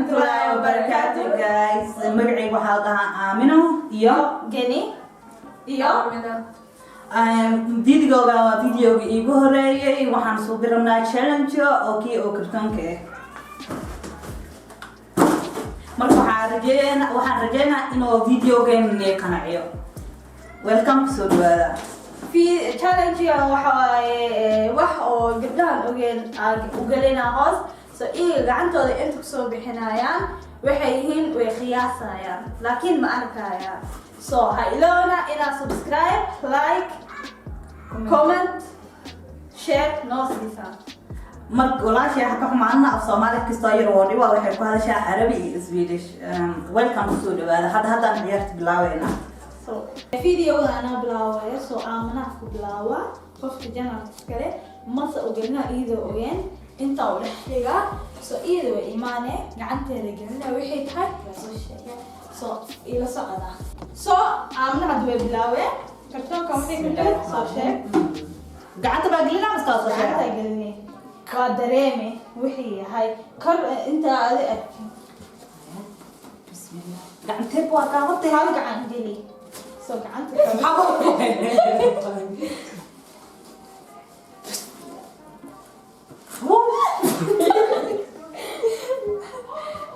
warahmatullahi wabarakatuh guys. Magacayga waxaa la dhahaa Aamino iyo Geni iyo videoga waa videoga iigu horeeyay waxaan soo dirnaa challenge oo kartoonka ah. Marka waxaan rajeynaa inuu videogan qanaciyo. Welcome to the في challenge wax oo gabdhahan u galina hoos so iyaga gacantooda inta kusoo bixinayaan waxay yihiin way qiyaasayaan laakiin ma arkayaan. So ha iloona inaad subscribe, like, comment, share noo siisaan. marka walaashay ha ka xumaana af Soomaali kasta yar oo dhiba waxay ku hadashaa Arabi iyo Swedish. Welcome to the hadda ciyaarta bilaawayna. So video ana bilaawaya so aamana ku bilaawa qofka janarka kale masa ogalna iyada ogeen inta uu dhaxliga so iyada way iimaane gacanteeda gelina wixii tahay soo sheegay so ila socda so aamana hadda way bilaaway kartoonka waxay ku tahay soo sheeg gacanta baa gelina mastaa soo sheeg gacanta gelina waa dareeme wixii yahay kor inta aad arkin bismillah gacantee waa ka waqti hal gacan geli so gacanta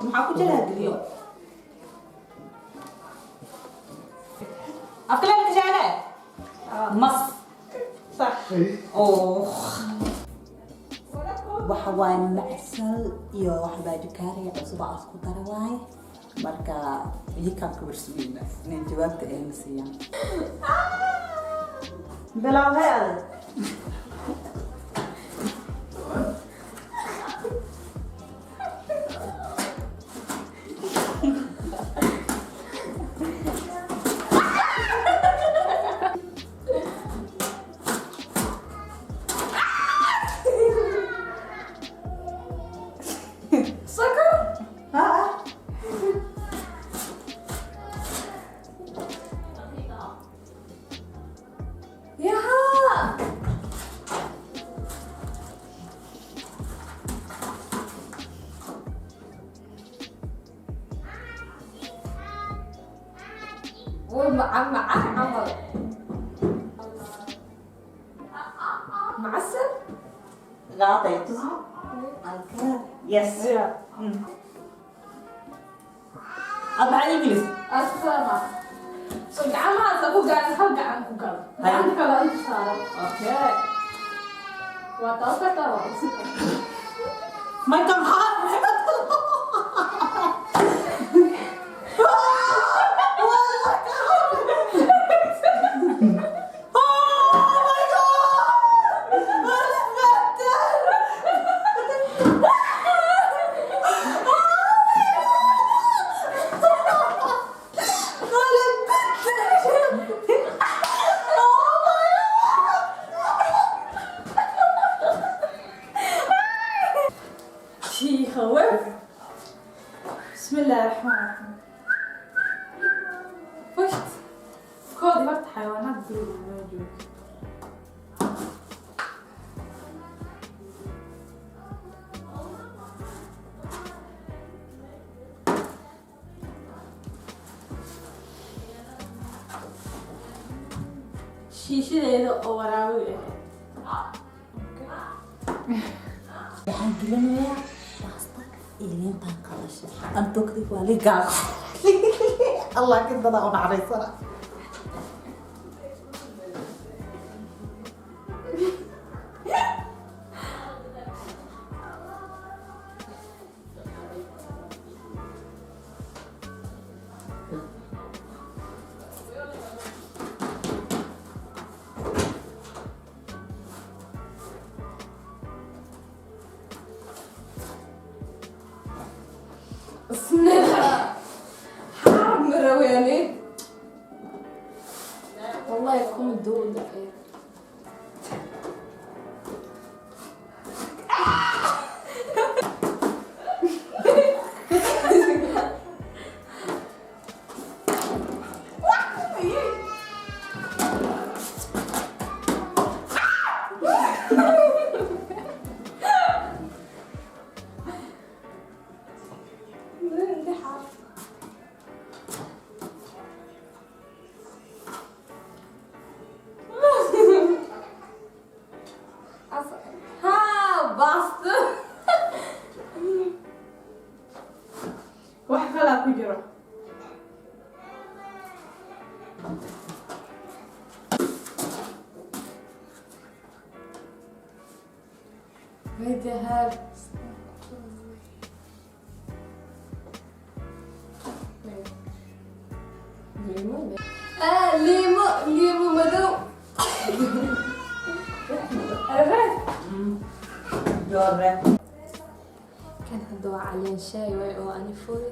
maxaa ku jira geliyo afkala ka jara mas صح oo waxa waay macsal iyo wax baa dukaariya cusub aan isku dara waay marka yika ku warsuuna inay jawaabta ay nasiyaan bilaw hada عمل معسل غاطي تصحى يس أبغى إنجليز السلامة صدق عمها سأقول قاعد هرجع عنكم قبل عندك على أنت صار أوكي وتوقع ترى ما كان حار يخوف بسم الله الرحمن الرحيم فشت كودي وقت حيوانات موجود شيشة أو وراوي waxaan gelinayaa baasta ilintaan qalashay anto kadib waa ligaa allah ka dada u naxariisana بسم الله حرام مروياني ku jiro. ذهب ليمو مدو عرفت؟ جورة كان هدوا عليه شاي وأنا فوي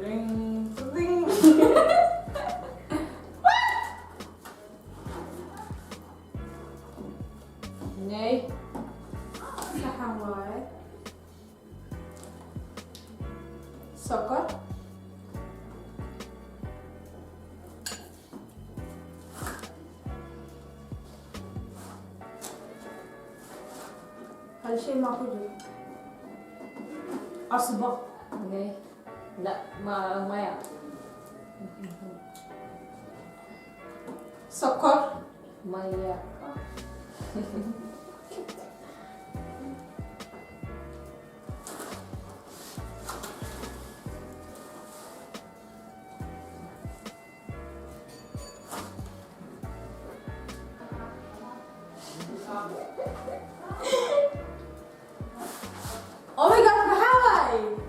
Ding, ding. Nee. Saxan waaye. Sokor. هل شيء ما كله أصبغ. Nee. لا ما يعرف سكر. ما يعرف Oh my god, Hawaii!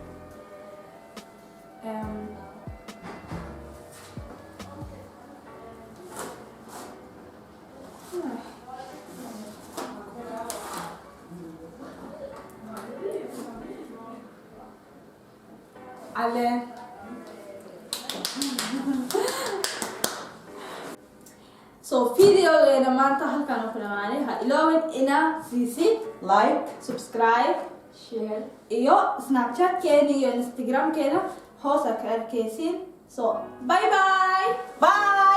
Alan. So video maanta halkaan ku dhamaanay ha iloobin ina siisid لايك subscribe share iyo snapchat keena iyo instagram keena hoos ka arkaysiin so bye bye باي